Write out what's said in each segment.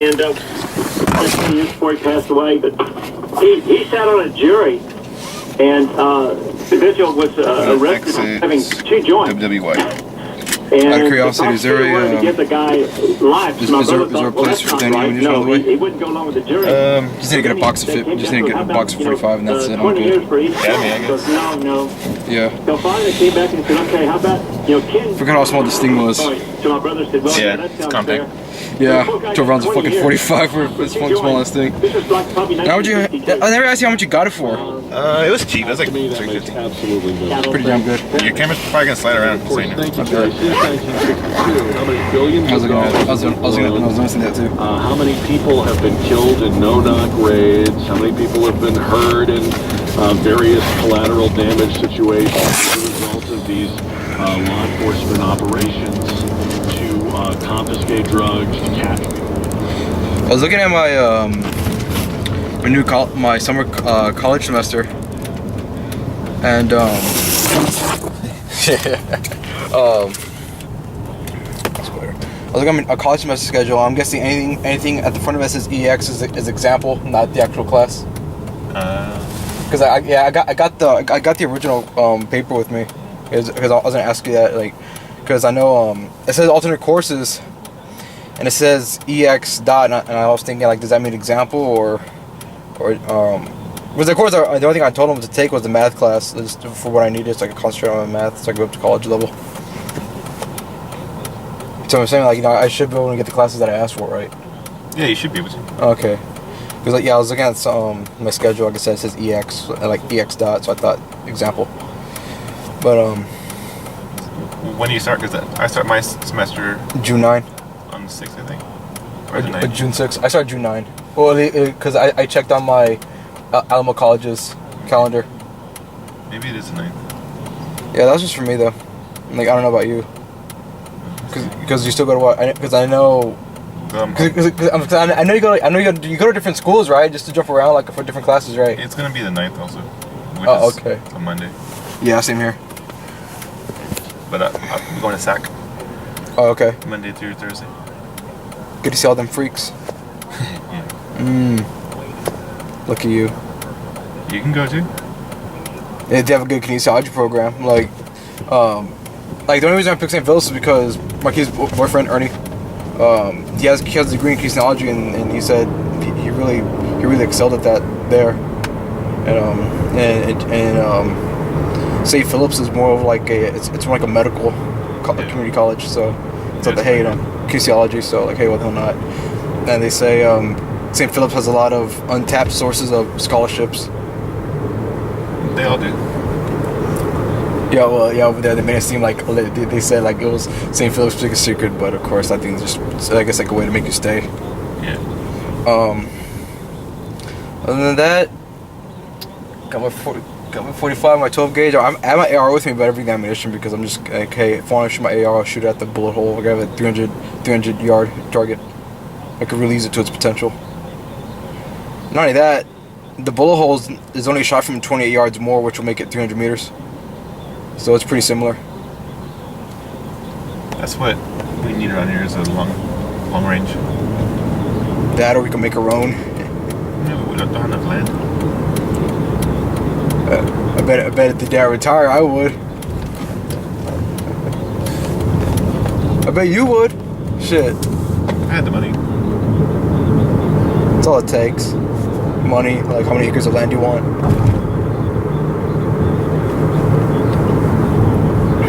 And years before he passed away, but he sat on a jury, and the Vigil was arrested for having 2 joints. WWE. And Out of curiosity, is there wanted to give the guy life. is there a place for Danny when you're on the way? He wouldn't go along with the jury. Just need to get a box of just need to get a box of 45, and that's it. I'm 20 years good. for each. Yeah, I mean, I guess. No. Yeah. So finally came back and said, okay, how about, Ken? Forgot how small this thing was. So my brother said, well, Yeah, that it's sounds compact. fair. Yeah, drove around the fucking 45 for the smallest thing. This was like probably How would you? I never asked you how much you got it for. It was cheap. It was like $350. Absolutely no. Pretty damn good. Your camera's probably gonna slide around. So you know. Thank you, Jerry. Since 1962, how many billions I was of looking at dollars it. I was noticing that too. how many people have been killed in no-knock raids? How many people have been hurt in various collateral damage situations as a result of these law enforcement operations to confiscate drugs, to catch people? I was looking at my my summer college semester, and I was looking at a college semester schedule. I'm guessing anything at the front of it says EX is example, not the actual class. Because I got the original paper with me, because I was gonna ask you that, like, because I know it says alternate courses, and it says EX dot, and I was thinking, like, does that mean example or was the course? The only thing I told him to take was the math class, just for what I needed, so I could concentrate on my math, so I could go up to college level. So I'm saying, like, I should be able to get the classes that I asked for, right? Yeah, you should be able to. Okay. Because, like, I was looking at my schedule. Like I said, it says EX, like EX dot, so I thought example. But When do you start? Because I start my semester June 9. on the 6th, I think. Or the 9th. June 6. I started June 9. Well, because I checked on my Alamo College's calendar. Maybe it is the 9th. Yeah, that's just for me though. Like, I don't know about you. Because you still go to what? Because I know. Cause I know you go. You go to different schools, right? Just to jump around, like, for different classes, right? It's gonna be the 9th also. Which Oh, is okay. a Monday. Yeah, same here. But I'm going to SAC Oh, okay. Monday through Thursday. Good to see all them freaks. Yeah. Look at you. You can go too. Yeah, they have a good kinesiology program. Like the only reason I picked St. Philip's is because my kid's boyfriend Ernie, he has a degree in kinesiology, and he said he really excelled at that there, and St. Philip's is more of like it's more like a medical community college, so it's like, hey, kinesiology, so like, hey, why the hell not? And they say St. Philip's has a lot of untapped sources of scholarships. They all do. Yeah, well, yeah, over there they made it seem like they said like it was St. Philip's biggest secret, but of course I think it's just, I guess, like a way to make you stay. Yeah. Other than that, got my 45, my 12 gauge. I have my AR with me, but I bring the ammunition because I'm just like, hey, if I want to shoot my AR, I'll shoot it at the bullet hole. I have a 300 yard target. I could release it to its potential. Not only that, the bullet hole is only shot from 28 yards more, which will make it 300 meters. So it's pretty similar. That's what we need around here, is a long range. That, or we can make our own. Yeah, but we don't have enough land. I bet if the day I retire, I would. I bet you would. Shit. I had the money. That's all it takes. Money, like how many acres of land you want.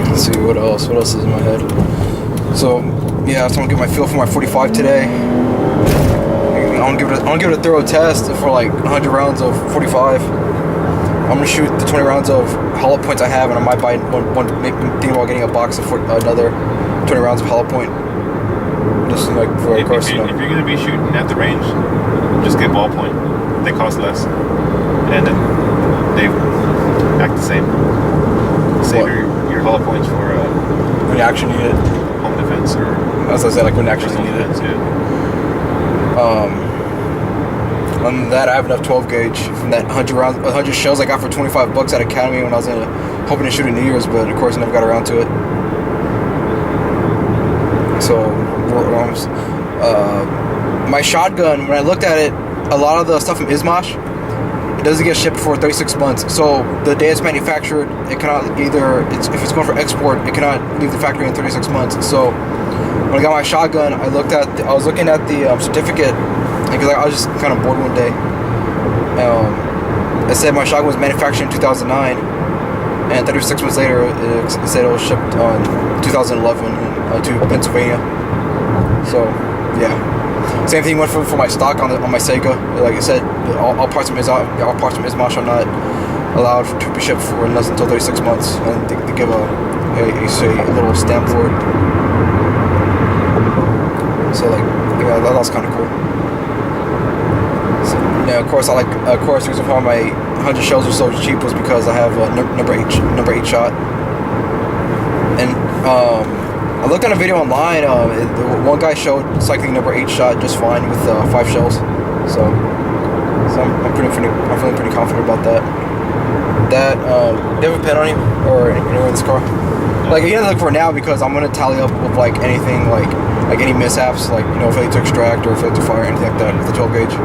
Let's see, what else? What else is in my head? So, yeah, so I'm gonna get my feel for my 45 today. I'm gonna give it a thorough test for like 100 rounds of 45. I'm gonna shoot the 20 rounds of hollow points I have, and I might buy thinking about getting a box of another 20 rounds of hollow point. Just like for a course. If you're gonna be shooting at the range, just get ballpoint. They cost less, and then they act the same. Save your hollow points for when you actually need it. Home defense, or as I said, like when you actually need it. Yeah. Other than that, I have enough 12 gauge from that 100 shells I got for $25 at Academy when I was hoping to shoot in New Year's, but of course I never got around to it. So my shotgun, when I looked at it, a lot of the stuff from Izmash, it doesn't get shipped for 36 months. So the day it's manufactured, it cannot if it's going for export, it cannot leave the factory in 36 months. So when I got my shotgun, I was looking at the certificate, because I was just kind of bored one day. It said my shotgun was manufactured in 2009, and 36 months later, it said it was shipped on 2011 to Pennsylvania. So yeah. Same thing went for my stock on my Sega. Like I said, all parts from Izmash are not allowed to be shipped for less until 36 months, and they give a little stamp for it. So like, yeah, that was kind of cool. So, yeah, of course the reason why my 100 shells are so cheap was because I have a number 8 shot, and I looked on a video online. One guy showed cycling number 8 shot just fine with 5 shells. So I'm feeling pretty confident about that. Do you have a pen on you or anywhere in this car? Like, you have to look for it now because I'm gonna tally up with like anything like any mishaps, like, you know, failure to extract or failure to fire, anything like that with the 12 gauge.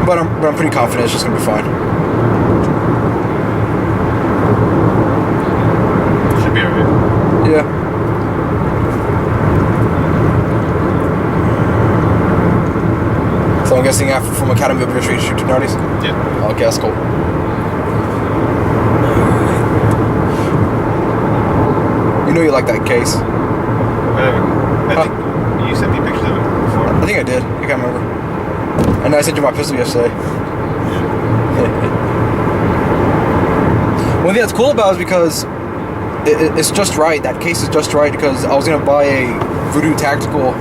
But I'm pretty confident it's just gonna be fine. Should be alright. Yeah. So I'm guessing after from Academy of British shoot to Nardies? Yeah. Okay, that's cool. You know you like that case. Whatever. I think you sent me pictures of it before. I think I did. I can't remember. I know I sent you my pistol yesterday. One thing that's cool about it is because it's just right. That case is just right because I was gonna buy a Voodoo Tactical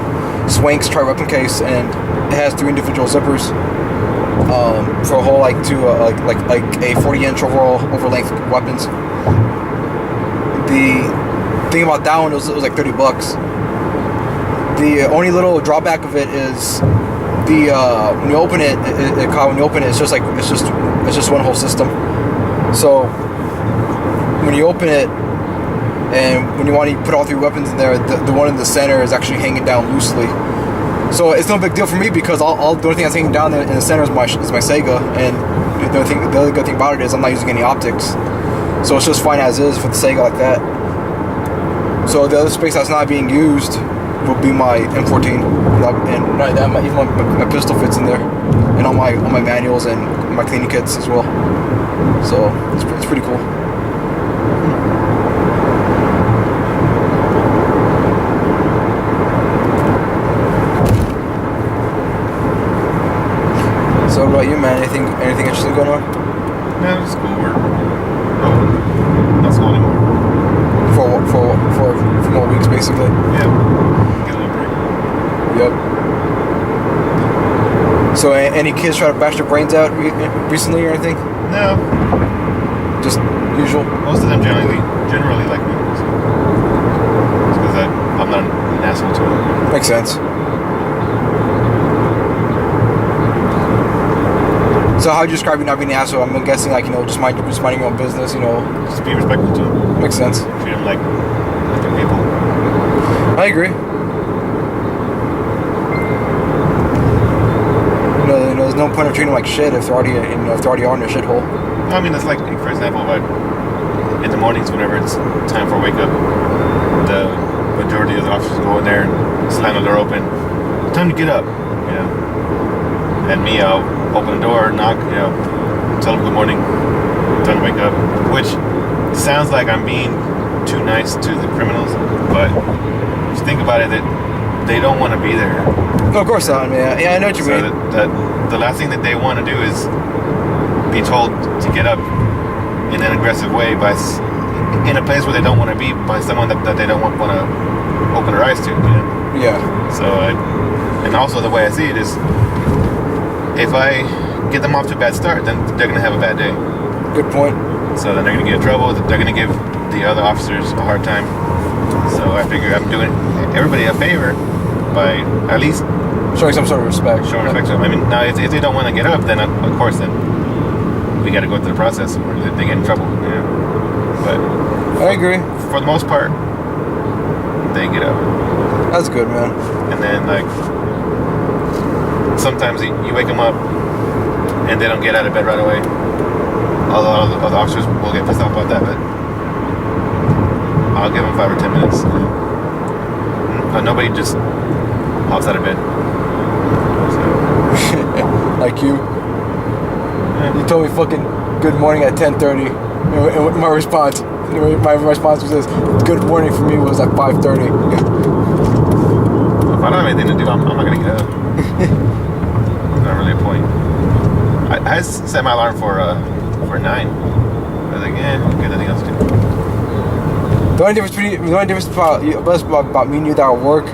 Swanks tri-weapon case, and it has 3 individual zippers for a whole like a 40-inch over length weapons. The thing about that one was it was like $30. The only little drawback of it is when you open it, it's just one whole system. So when you open it, and when you want to put all 3 weapons in there, the one in the center is actually hanging down loosely. So it's no big deal for me because the only thing that's hanging down in the center is my Sega, and the other good thing about it is I'm not using any optics. So it's just fine as is for the Sega like that. So the other space that's not being used will be my M14, and even my pistol fits in there, and all my manuals and my cleaning kits as well. So it's pretty cool. So what about you, man? Anything interesting going on? No, it's schoolwork. Oh, not school anymore. For more weeks, basically. Yeah. Get a little break. Yep. So any kids try to bash their brains out recently or anything? No. Just usual? Most of them generally like me. So. It's because I'm not an asshole to them. Makes sense. So how would you describe you not being an asshole? I'm guessing like, you know, just minding your own business, you know. Just be respectful to them. Makes sense. Treat them like different people. I agree. You know, there's no point of treating them like shit if they're already are in a shithole. I mean, it's like, for example, like in the mornings, whenever it's time for wake up, the majority of the officers go in there and slam the door open. Time to get up, you know. And me, I'll open the door, knock, you know, tell them good morning, time to wake up. Which sounds like I'm being too nice to the criminals, but just think about it, that they don't want to be there. No, of course not, man. Yeah, I know what you mean. So the last thing that they want to do is be told to get up in an aggressive way in a place where they don't want to be by someone that they don't want to open their eyes to. You know? Yeah. So, and also the way I see it is, if I get them off to a bad start, then they're going to have a bad day. Good point. So then they're going to get in trouble. They're going to give the other officers a hard time. So I figure I'm doing everybody a favor by at least showing some sort of respect. Showing respect to them. I mean, now if they don't want to get up, then of course, then we got to go through the process where they get in trouble. You know? But I agree. For the most part, they get up. That's good, man. And then like sometimes you wake them up and they don't get out of bed right away. Although the officers will get pissed off about that, but I'll give them 5 or 10 minutes. But nobody just hops out of bed. So. Like you. Yeah. You told me fucking good morning at 10:30. And my response was this: good morning for me was at 5:30. If I don't have anything to do, I'm not gonna get up. Not really a point. I set my alarm for 9. I was like, okay, nothing else to do. The only difference about me and you that I work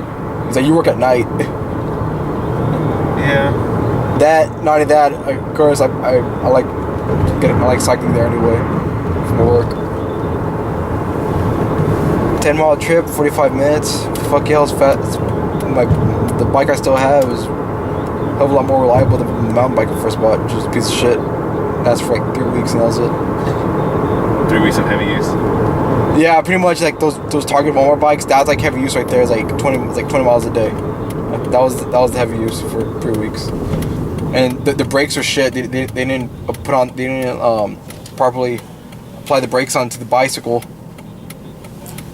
is that you work at night. Yeah. Not only that, of course, I like cycling there anyway from work. 10-mile trip, 45 minutes. Fuck yeah, it's fast. Like the bike I still have is a hell of a lot more reliable than the mountain bike I first bought, which is a piece of shit. That's for like 3 weeks and that was it. 3 weeks of heavy use. Yeah, pretty much like those Target Walmart bikes. That's like heavy use right there. It's like 20 miles a day. That was the heavy use for 3 weeks. And the brakes are shit. They didn't properly apply the brakes onto the bicycle.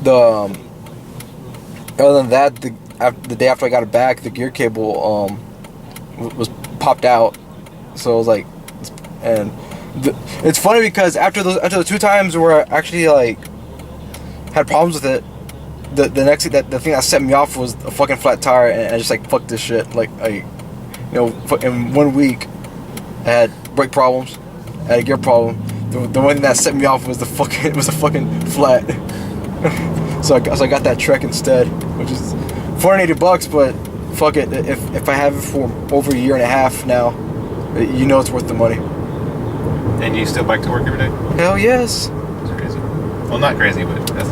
Other than that, the day after I got it back, the gear cable was popped out. So I was like, and it's funny because after the 2 times where I actually like had problems with it, the thing that set me off was a fucking flat tire, and I just like fuck this shit. Like in 1 week, I had brake problems, I had a gear problem. The one thing that set me off was a fucking flat. so I got that Trek instead, which is $480, but fuck it. If I have it for over a year and a half now, you know it's worth the money. And you still bike to work every day? Hell yes. That's crazy. Well, not crazy, but that's...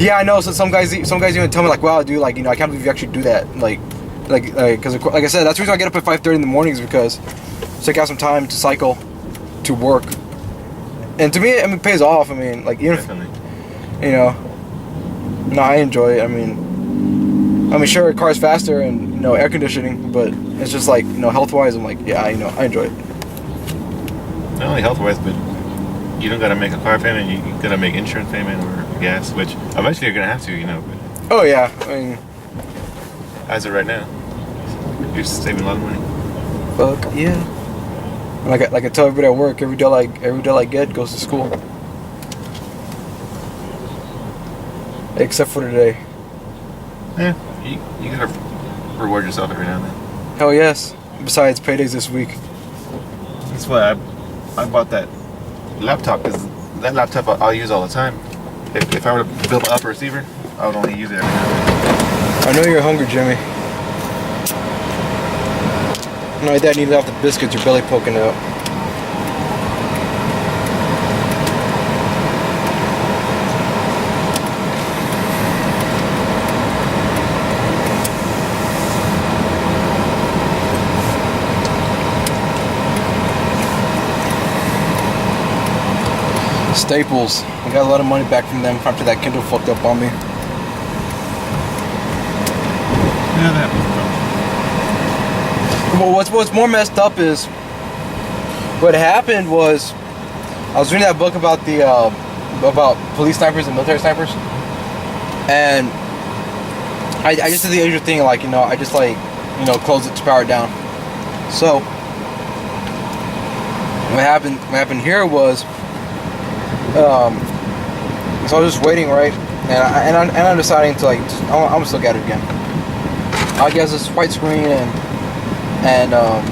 Yeah, I know. So some guys even tell me like, "Wow, dude, like I can't believe you actually do that." Because like I said, that's the reason I get up at 5:30 in the mornings, because take out some time to cycle to work. And to me, it pays off. I mean, like even Definitely. if, no, I enjoy it. I mean, sure, car's faster and air conditioning, but it's just like health-wise, I'm like, yeah, I enjoy it. Not only health-wise, but you don't gotta make a car payment. You gotta make insurance payment or gas, which eventually you're gonna have to, But Oh yeah, I mean, as of right now, you're saving a lot of money. fuck yeah. Like I tell everybody at work, every day I get goes to school, except for today. Yeah, you gotta reward yourself every now and then. Hell yes. Besides paydays this week. That's why I bought that laptop, because that laptop I'll use all the time. If I were to build up a receiver, I would only use it every now and then. I know you're hungry, Jimmy. No, your dad needed off the biscuits, your belly poking out. Staples. I got a lot of money back from them after that Kindle fucked up on me. Yeah, that happens. Well, what's more messed up is what happened was I was reading that book about about police snipers and military snipers, and I just did the usual thing, like I just closed it to power it down. So what happened here was so I was just waiting, right, and I'm deciding to I'm gonna still get it again. I guess this white screen and the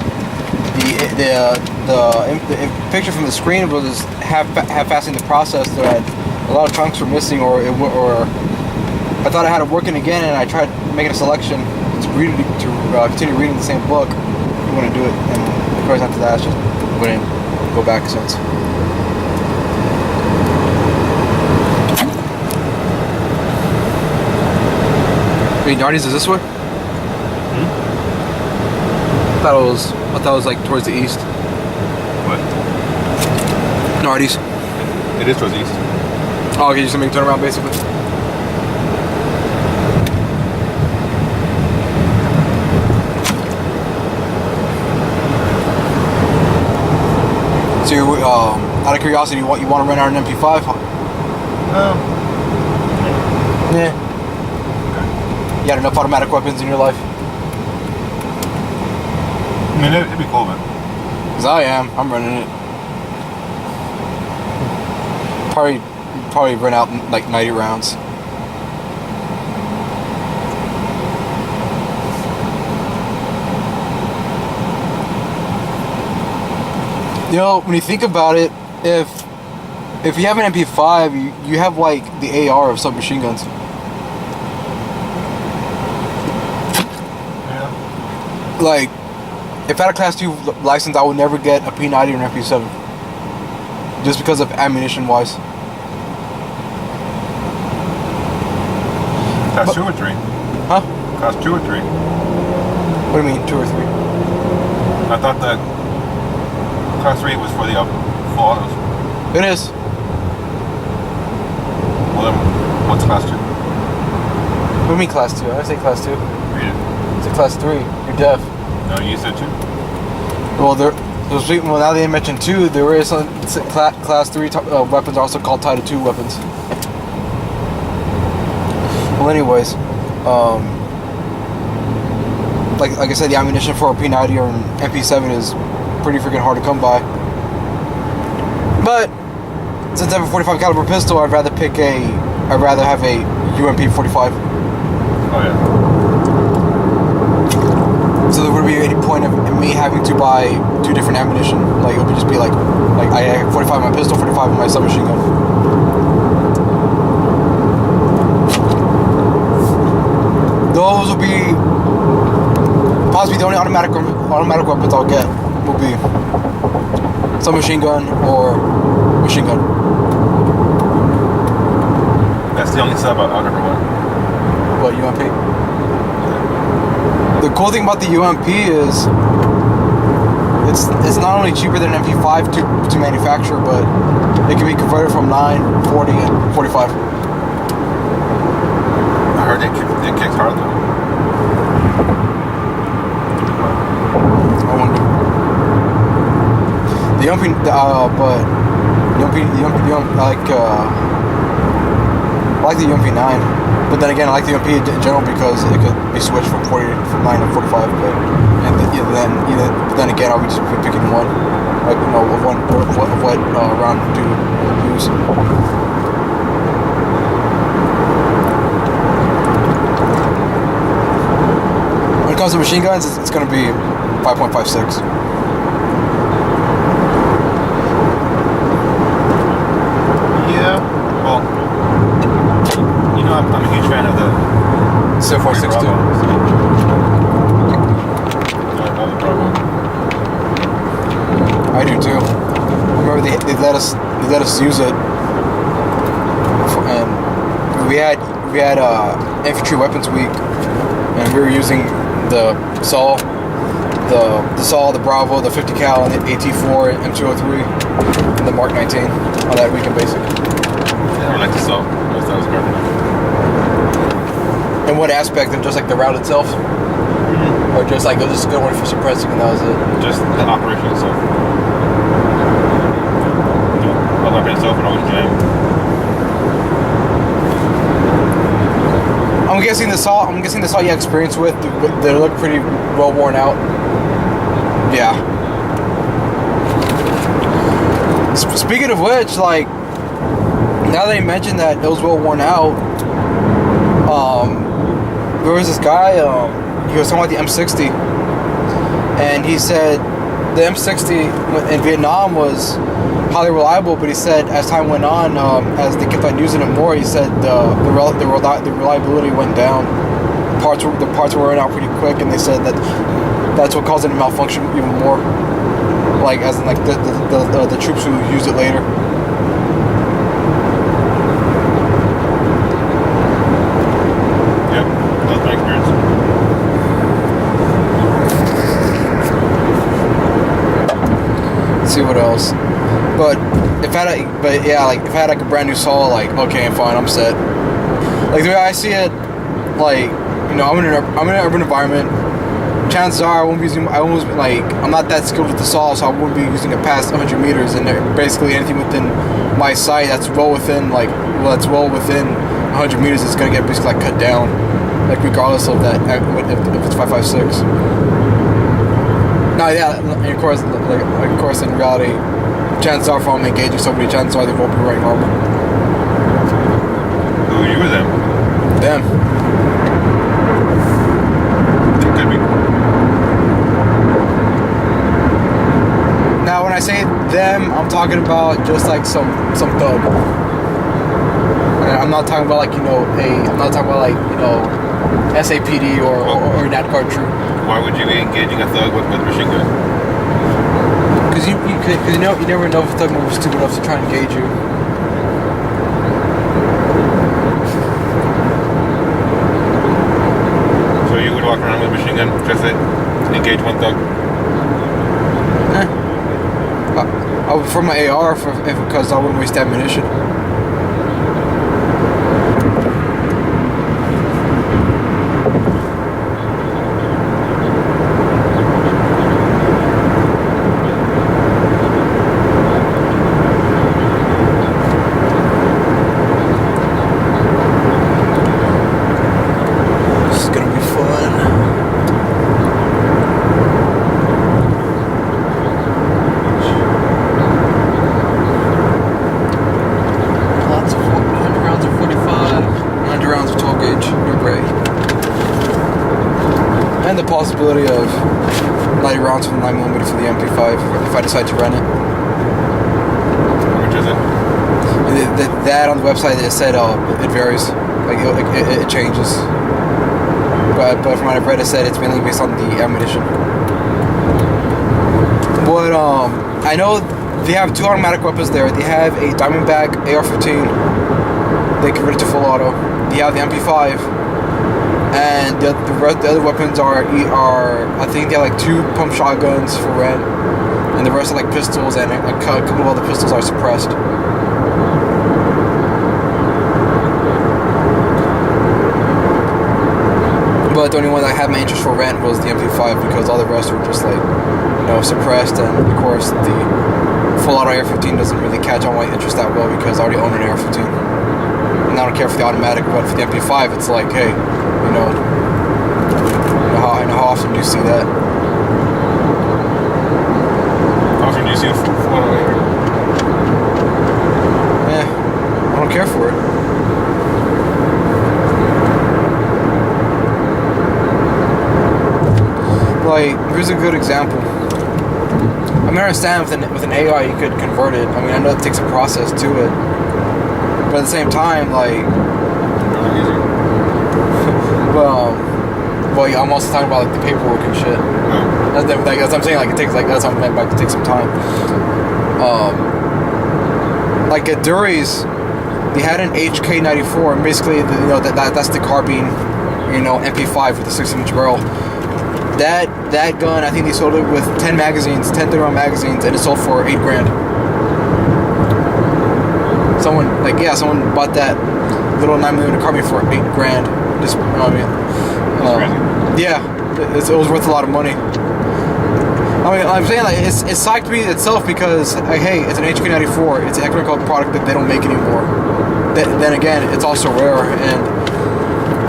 picture from the screen was half-assing the process. So a lot of chunks were missing, or I thought I had it working again, and I tried making a selection to continue reading the same book. I wouldn't do it, and of course after that, I just wouldn't go back since. Wait, Nardies is this way? I thought it was like towards the east. What? Nardies. It is towards the east. Oh, okay, just make a turnaround basically. you, out of curiosity, you want to rent out an MP5? Yeah. You got enough automatic weapons in your life? I mean, it'd be cool, man. Cause I'm running it. Probably run out like 90 rounds. You know, when you think about it, if you have an MP5, you have like the AR of submachine guns. Yeah. Like, if I had a Class 2 license, I would never get a P90 or an MP7. Just because of ammunition-wise. Class 2 or 3? Huh? Class 2 or 3? What do you mean, 2 or 3? I thought that Class 3 was for the full autos. It is. Well, then, what's Class 2? What do you mean Class 2? I say Class 2. Read it. It's a Class 3. You're deaf. No, you said 2. Well, well, now that they mentioned 2, there is some Class 3 weapons are also called Title 2 weapons. Well, anyways, like I said, the ammunition for a P90 or an MP7 is pretty freaking hard to come by. But since I have a 45 caliber pistol, I'd rather have a UMP 45. Oh yeah. So there wouldn't be any point of me having to buy 2 different ammunition. Like, it would just be like I have 45 in my pistol, 45 in my submachine gun. Those will be possibly the only automatic weapons I'll get. Will be submachine gun or machine gun. That's the only sub I'll ever want. What, UMP? The cool thing about the UMP is it's not only cheaper than an MP5 to manufacture, but it can be converted from 9, 40, and 45. I heard it kicks hard though. I wonder. The UMP, but I like the UMP 9. But then again, I like the UMP in general because it could be switched from 9 to 45. But then again, I'll be just picking one, like of what round to use. When it comes to machine guns, it's going to be 5.56. Yeah. Well, you know, I'm a huge fan of the 7462. I do too. Remember they let us use it, and we had infantry weapons week, and we were using the SAW, the Bravo, the 50 cal, and the AT4, M203, and the Mark 19 on that weekend basic. I don't like the SAW. That was garbage. In what aspect? And just like the route itself, or just like it was just a good one for suppressing, and that was it. Just the operation itself. The weapon itself and all the jam. I'm guessing the SAW you had experience with, they look pretty well worn out. Yeah. Speaking of which, like, now that you mentioned that it was well worn out, there was this guy, he was talking about the M60, and he said the M60 in Vietnam was highly reliable, but he said as time went on, as they kept on using it more, he said the reliability went down. The parts were wearing out pretty quick, and they said that's what caused it to malfunction even more. Like as in like the troops who used it later. Yep, that's my experience. Let's see what else. But if I had like a brand new SAW, like, okay, fine, I'm set. Like the way I see it, like, you know, I'm in an urban environment. chances are I won't be using. I'm not that skilled with the saw, so I won't be using it past 100 meters. And basically anything within my sight that's well within 100 meters is gonna get basically like cut down, like regardless of that if it's 5.56. No, yeah, of course, in reality, chances are if I'm engaging somebody, chances are they won't be wearing armor. Who, you or them? Them. It could be. Now, when I say them, I'm talking about just like some thug. I'm not talking about I'm not talking about SAPD or NATCAR troop. Why would you be engaging a thug with a machine gun? Because you never know if a thug will be stupid enough to try and engage you. So you would walk around with a machine gun just to engage one thug? I would prefer my AR because I wouldn't waste ammunition. Possibility of 90 rounds from 9mm for the MP5 if I decide to rent it. How much is it? That on the website it said it varies, it changes. But from what I've read, it said it's mainly based on the ammunition. But I know they have two automatic weapons there. They have a Diamondback AR-15. They convert it to full auto. They have the MP5. And the other weapons are I think they have like 2 pump shotguns for rent, and the rest are like pistols, and a couple of other pistols are suppressed. But the only one that had my interest for rent was the MP5 because all the rest were just suppressed, and of course the full auto AR-15 doesn't really catch on my interest that well because I already own an AR-15. And I don't care for the automatic, but for the MP5 it's like, hey, how often do you see that? How often do you see a full auto AR? I don't care for it. Here's a good example. I understand with an AI you could convert it. I know it takes a process to it. But at the same time, I'm also talking about the paperwork and shit. That's what I'm saying. It takes that's what I meant by it takes some time. At Dury's, they had an HK94, and basically, that's the carbine, MP5 with a 16-inch barrel. That gun, I think they sold it with 10 magazines, 10 30-round magazines, and it sold for $8,000. Someone bought that little 9mm carbine for $8,000. Just, yeah, it was worth a lot of money. I'm saying it's psyched to be itself because hey, it's an HK94. It's an economical product that they don't make anymore. Then again, it's also rare, and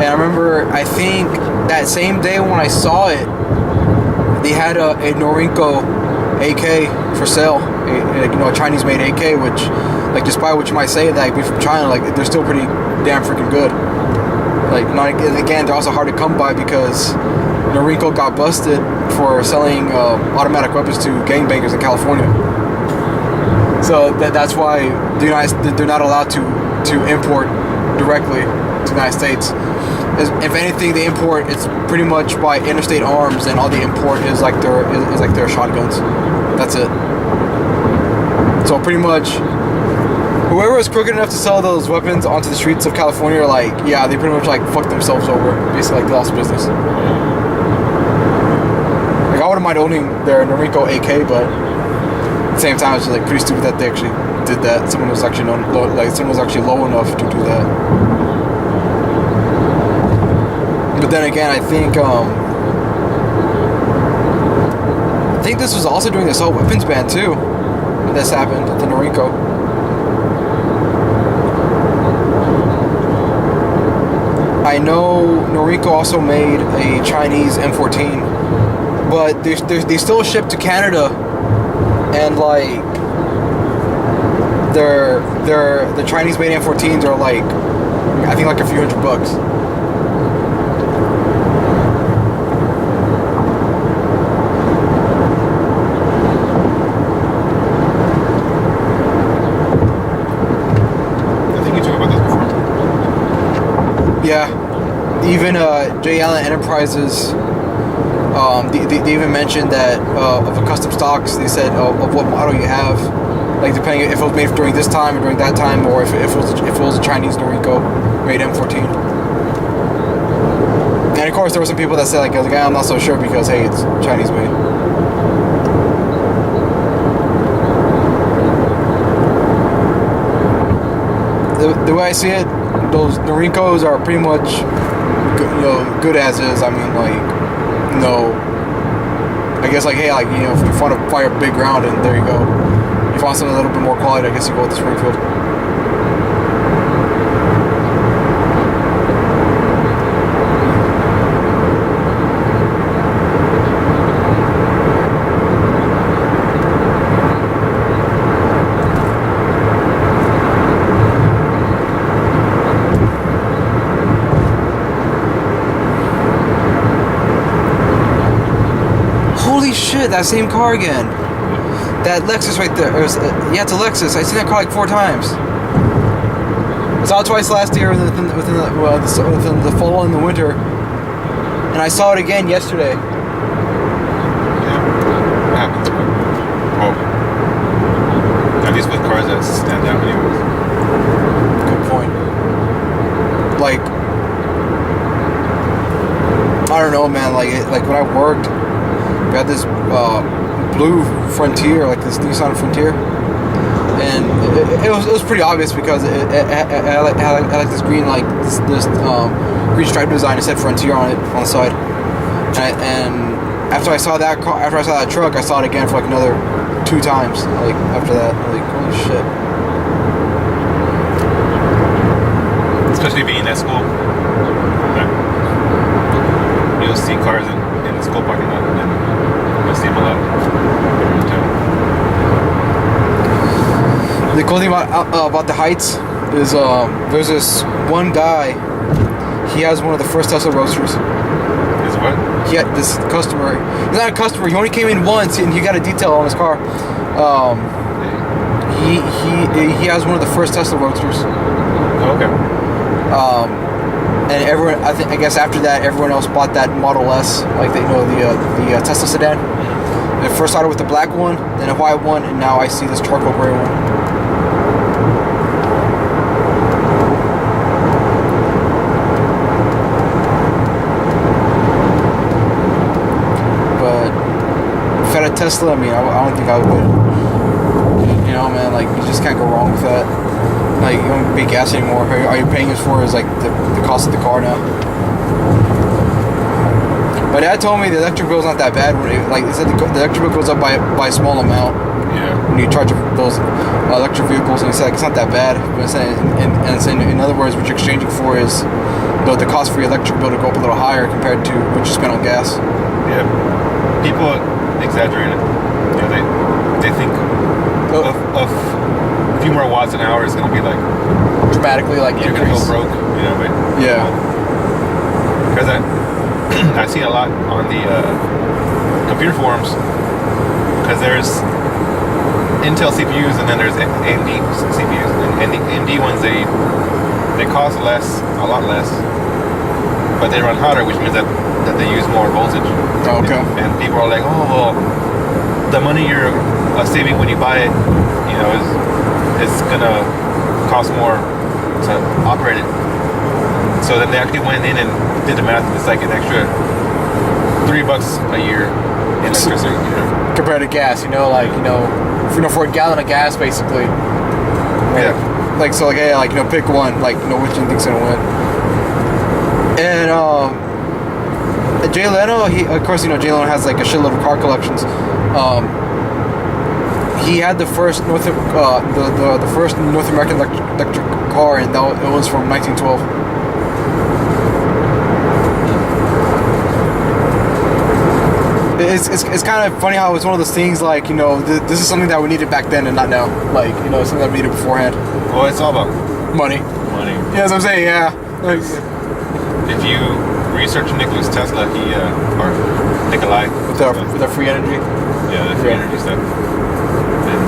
I remember I think that same day when I saw it, they had a Norinco AK for sale, a Chinese-made AK, which despite what you might say that be from China, they're still pretty damn freaking good. Again, they're also hard to come by because Norinco got busted for selling automatic weapons to gangbangers in California. So that's why they're not allowed to import directly to the United States. If anything, they import, it's pretty much by interstate arms, and all the import is their shotguns. That's it. So pretty much, whoever was crooked enough to sell those weapons onto the streets of California, they pretty much fucked themselves over. Basically, they lost business. I wouldn't mind owning their Norinco AK, but at the same time, it's just pretty stupid that they actually did that. Someone was actually low enough to do that. But then again, I think think this was also during this whole weapons ban too. When this happened, the Noriko. I know Noriko also made a Chinese M14, but they still ship to Canada, and like the Chinese made M14s are like, I think like a few $100. Yeah, even J. Allen Enterprises, they even mentioned that of the custom stocks, they said of what model you have, like depending if it was made during this time or during that time, or if it was a Chinese Noriko made M14. And of course, there were some people that said like, I'm not so sure because hey, it's Chinese made. The way I see it, those Norikos are pretty much, good as is. I mean, like, I guess like, hey, like, if you want to fire a big round, and there you go. If you want something a little bit more quality, I guess you go with the Springfield. Holy shit, that same car again. That Lexus right there. It's a Lexus. I've seen that car like 4 times. I saw it twice last year within the fall and the winter. And I saw it again yesterday. Yeah. What happens? Oh. At least with cars that stand out anyways. Good point. Like, I don't know, man. Like when I worked, we had this blue Frontier, like this Nissan Frontier, and it was pretty obvious because it had like this green, like this green stripe design. It said Frontier on it on the side, and after I saw that car, after I saw that truck, I saw it again for like another 2 times. Like after that, like holy shit. Especially being at school, you'll see cars in the school parking lot, and you'll see them a lot. The cool thing about the Heights is there's this one guy. He has one of the first Tesla Roadsters. Is what? He had this customer. He's not a customer. He only came in once, and he got a detail on his car. He has one of the first Tesla Roadsters. Oh, okay. And everyone, I guess after that, everyone else bought that Model S, like the Tesla sedan. It first started with the black one, then a white one, and now I see this charcoal gray one. But if I had a Tesla, I mean, I don't think I would. Man, like you just can't go wrong with that. Like you don't pay gas anymore. All you're paying is for is like the cost of the car now. My dad told me the electric bill's not that bad. Like they said, the electric bill goes up by a small amount. Yeah. When you charge those electric vehicles, and he said like, it's not that bad. But it's saying, in other words, what you're exchanging for is the cost for your electric bill to go up a little higher compared to what you spend on gas. Yeah. People exaggerate it. They think of a few more watts an hour is going to be like dramatically like you're going to go broke, but yeah. Because I see a lot on the computer forums, because there's Intel CPUs and then there's AMD CPUs, and the AMD ones they cost less, a lot less, but they run hotter, which means that they use more voltage. Oh, okay. And people are like, oh well, the money you're saving when you buy it, is gonna cost more to operate it. So then they actually went in and did the math. It's like an extra $3 a year in electricity. Compared to gas, for a gallon of gas, basically. Yeah. Like so, like hey, pick one, which you think's gonna win. And Jay Leno, Jay Leno has like a shitload of car collections. He had the first the first North American electric car, and it was from 1912. It's kind of funny how it's one of those things like, you know, this is something that we needed back then and not now. Like, you know, something that we needed beforehand. Well, it's all about Money. money. Yeah, that's what I'm saying. Yeah. Like, If you research Nikola Tesla, or Nikolai, with our free energy. yeah, the free energy stuff, and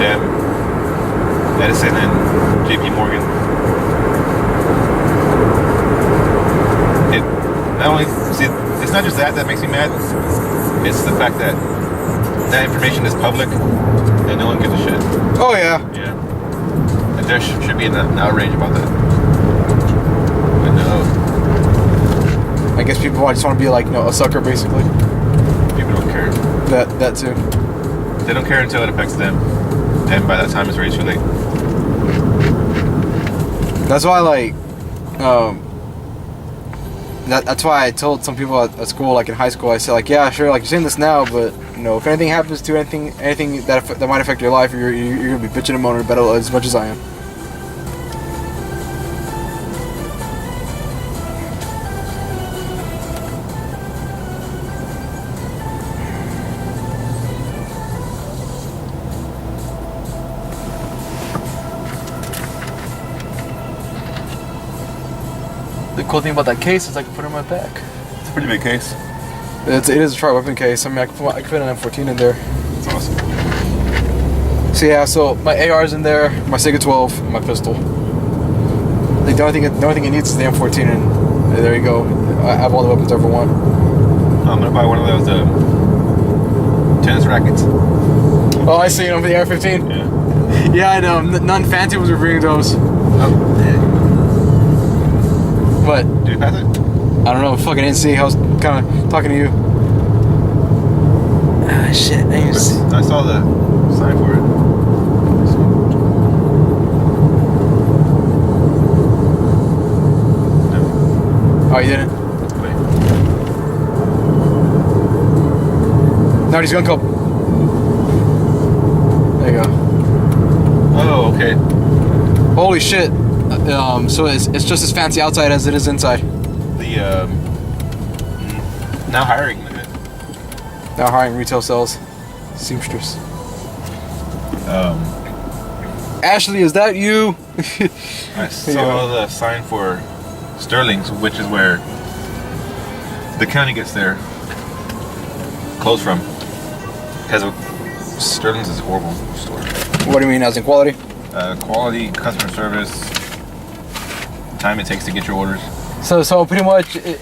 them, Edison and J.P. Morgan. It not only it's not just that makes me mad. It's the fact that that information is public and no one gives a shit. Oh yeah. Yeah. And there should be an outrage about that. But no, I guess people just want to be like, you know, a sucker basically. people don't care. That too. They don't care until it affects them. And by that time, it's already too late. That's why, like, that's why I told some people at school, like in high school, I said, like, yeah, sure, like you're saying this now, but you know, if anything happens to anything that might affect your life, you're gonna be bitching and moaning about it as much as I am. The cool thing about that case is I can put it in my back. It's a pretty big case. It is a tri-weapon case. I mean, I can fit an M14 in there. It's awesome. So yeah, so my AR's in there, my Sega 12, and my pistol. Like the only thing it needs is the M14, and there you go. I have all the weapons I ever want. I'm gonna buy one of those tennis rackets. Oh, I see them for the AR-15. Yeah. Yeah, I know. None fancy was reviewing those. Oh, But did you pass it? I don't know. Fucking didn't see. I was kind of talking to you. Ah, shit. I saw the sign for it. No. Oh, you didn't? Wait. No, he's gonna go. There you go. Oh, okay. Holy shit. So it's just as fancy outside as it is inside. The now hiring limit. Now hiring retail sales. Seamstress. Ashley, is that you? I saw the sign for Sterling's, which is where the county gets their clothes from. Sterling's is a horrible store. What do you mean, as in quality? Quality, customer service, time it takes to get your orders. So pretty much, this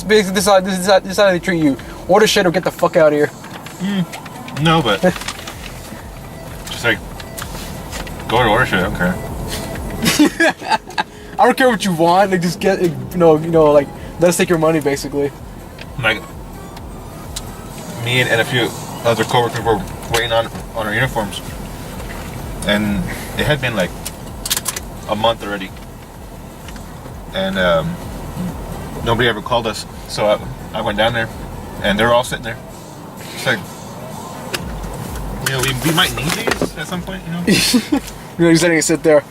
is how they treat you. Order shit or get the fuck out of here. No, but just like go to order shit. I don't care. I don't care what you want. Like just get, like let us take your money basically. Like me and a few other coworkers were waiting on our uniforms, and it had been like a month already, and nobody ever called us. So I went down there, and they're all sitting there. It's like, you know, we might need these at some point, you know. You're just letting it sit there.